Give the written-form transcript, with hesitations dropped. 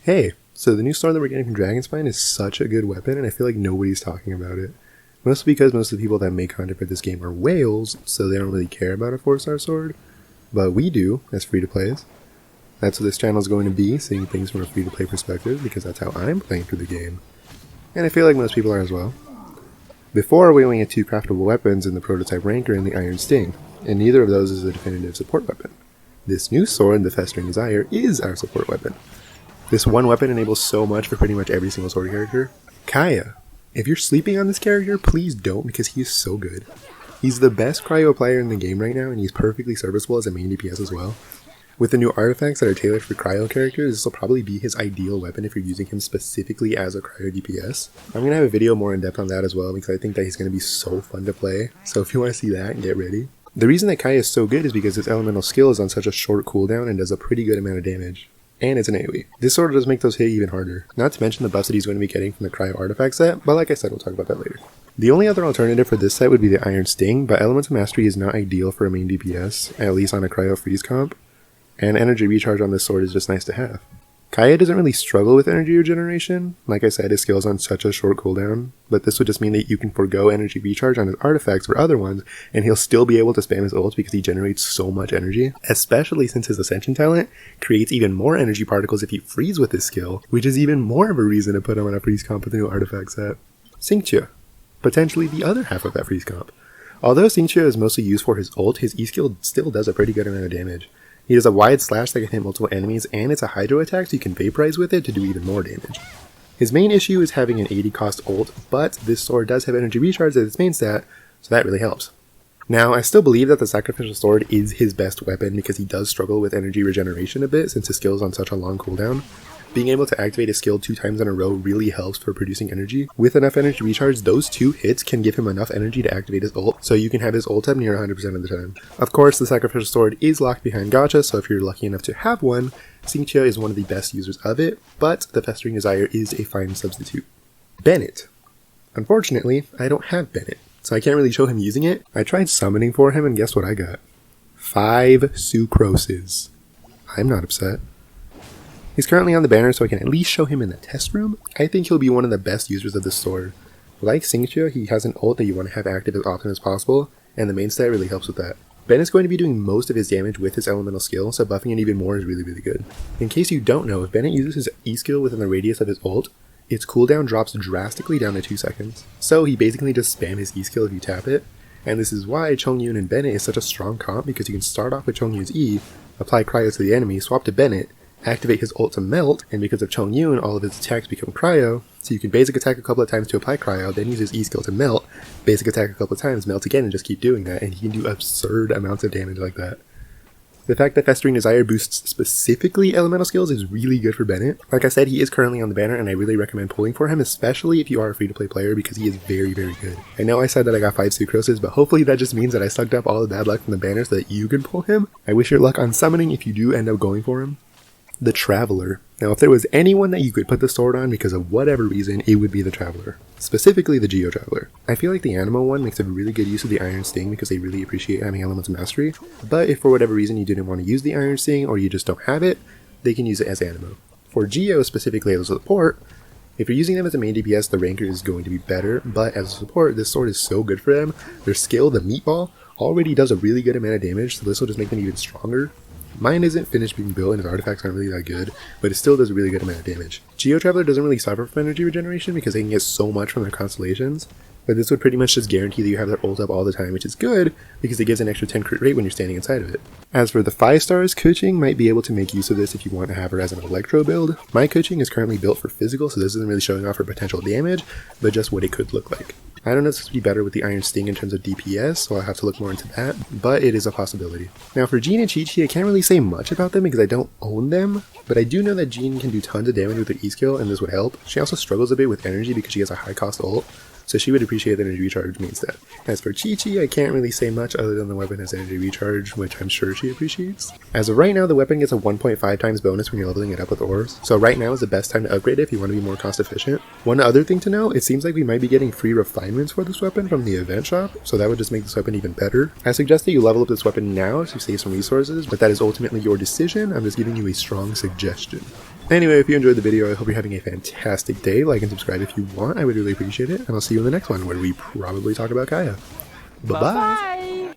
Hey, so the new sword that we're getting from Dragonspine is such a good weapon, and I feel like nobody's talking about it. Mostly because most of the people that make content for this game are whales, so they don't really care about a 4-star sword. But we do, as free-to-plays. That's what this channel is going to be, seeing things from a free-to-play perspective, because that's how I'm playing through the game. And I feel like most people are as well. Before, we only had 2 craftable weapons in the prototype Ranker and the Iron Sting, and neither of those is a definitive support weapon. This new sword, the Festering Desire, is our support weapon. This one weapon enables so much for pretty much every single sword character. Kaeya. If you're sleeping on this character, please don't, because he is so good. He's the best cryo player in the game right now, and he's perfectly serviceable as a main DPS as well. With the new artifacts that are tailored for cryo characters, this will probably be his ideal weapon if you're using him specifically as a cryo DPS. I'm going to have a video more in depth on that as well, because I think that he's going to be so fun to play. So if you want to see that, get ready. The reason that Kaeya is so good is because his elemental skill is on such a short cooldown and does a pretty good amount of damage. And it's an AoE. This sword does make those hit even harder. Not to mention the buffs that he's going to be getting from the cryo artifact set, but like I said, we'll talk about that later. The only other alternative for this set would be the Iron Sting, but Elemental Mastery is not ideal for a main DPS, at least on a cryo freeze comp, and energy recharge on this sword is just nice to have. Kaeya doesn't really struggle with energy regeneration. Like I said, his skill is on such a short cooldown, but this would just mean that you can forego energy recharge on his artifacts for other ones, and he'll still be able to spam his ult because he generates so much energy, especially since his Ascension talent creates even more energy particles if he frees with his skill, which is even more of a reason to put him on a freeze comp with the new artifact set. Xingqiu, potentially the other half of that freeze comp. Although Xingqiu is mostly used for his ult, his E-skill still does a pretty good amount of damage. He does a wide slash that can hit multiple enemies, and it's a hydro attack so you can vaporize with it to do even more damage. His main issue is having an 80 cost ult, but this sword does have energy recharge as its main stat, so that really helps. Now, I still believe that the Sacrificial Sword is his best weapon because he does struggle with energy regeneration a bit since his skill is on such a long cooldown. Being able to activate his skill 2 times in a row really helps for producing energy. With enough energy recharge, those 2 hits can give him enough energy to activate his ult, so you can have his ult up near 100% of the time. Of course, the Sacrificial Sword is locked behind gacha, so if you're lucky enough to have one, Xingqiu is one of the best users of it, but the Festering Desire is a fine substitute. Bennett. Unfortunately, I don't have Bennett, so I can't really show him using it. I tried summoning for him, and guess what I got? 5 Sucroses. I'm not upset. He's currently on the banner, so I can at least show him in the test room. I think he'll be one of the best users of this sword. Like Xingqiu, he has an ult that you want to have active as often as possible, and the main stat really helps with that. Bennett's going to be doing most of his damage with his elemental skill, so buffing it even more is really good. In case you don't know, if Bennett uses his E-skill within the radius of his ult, its cooldown drops drastically down to 2 seconds. So he basically just spam his E-skill if you tap it, and this is why Chongyun and Bennett is such a strong comp, because you can start off with Chongyun's E, apply cryo to the enemy, swap to Bennett, activate his ult to melt, and because of Chongyun, all of his attacks become cryo, so you can basic attack a couple of times to apply cryo, then use his E-skill to melt, basic attack a couple of times, melt again, and just keep doing that, and he can do absurd amounts of damage like that. The fact that Festering Desire boosts specifically elemental skills is really good for Bennett. Like I said, he is currently on the banner, and I really recommend pulling for him, especially if you are a free-to-play player, because he is very good. I know I said that I got 5 Sucroses, but hopefully that just means that I sucked up all the bad luck from the banner so that you can pull him. I wish you luck on summoning if you do end up going for him. The Traveler. Now, if there was anyone that you could put the sword on because of whatever reason, it would be the Traveler. Specifically the Geo Traveler. I feel like the Animo one makes a really good use of the Iron Sting because they really appreciate having Elemental Mastery, but if for whatever reason you didn't want to use the Iron Sting or you just don't have it, they can use it as Animo. For Geo specifically as a support, if you're using them as a main DPS, the Ranker is going to be better, but as a support, this sword is so good for them. Their skill, the Meatball, already does a really good amount of damage, so this will just make them even stronger. Mine isn't finished being built and his artifacts aren't really that good, but it still does a really good amount of damage. Geo Traveler doesn't really suffer from energy regeneration because they can get so much from their constellations, but this would pretty much just guarantee that you have their ult up all the time, which is good because it gives an extra 10 crit rate when you're standing inside of it. As for the 5 stars, Keqing might be able to make use of this if you want to have her as an electro build. My Keqing is currently built for physical, so this isn't really showing off her potential damage, but just what it could look like. I don't know if this would be better with the Iron Sting in terms of DPS, so I'll have to look more into that, but it is a possibility. Now for Jean and Qiqi, I can't really say much about them because I don't own them, but I do know that Jean can do tons of damage with her E-skill, and this would help. She also struggles a bit with energy because she has a high cost ult, so she would appreciate the energy recharge means that. As for Qiqi, I can't really say much other than the weapon has energy recharge, which I'm sure she appreciates. As of right now, the weapon gets a 1.5 times bonus when you're leveling it up with ores, so right now is the best time to upgrade it if you want to be more cost efficient. One other thing to know, it seems like we might be getting free refinements for this weapon from the event shop, so that would just make this weapon even better. I suggest that you level up this weapon now to save some resources, but that is ultimately your decision. I'm just giving you a strong suggestion. Anyway, if you enjoyed the video, I hope you're having a fantastic day. Like and subscribe if you want. I would really appreciate it. And I'll see you in the next one where we probably talk about Kaeya. Bye-bye.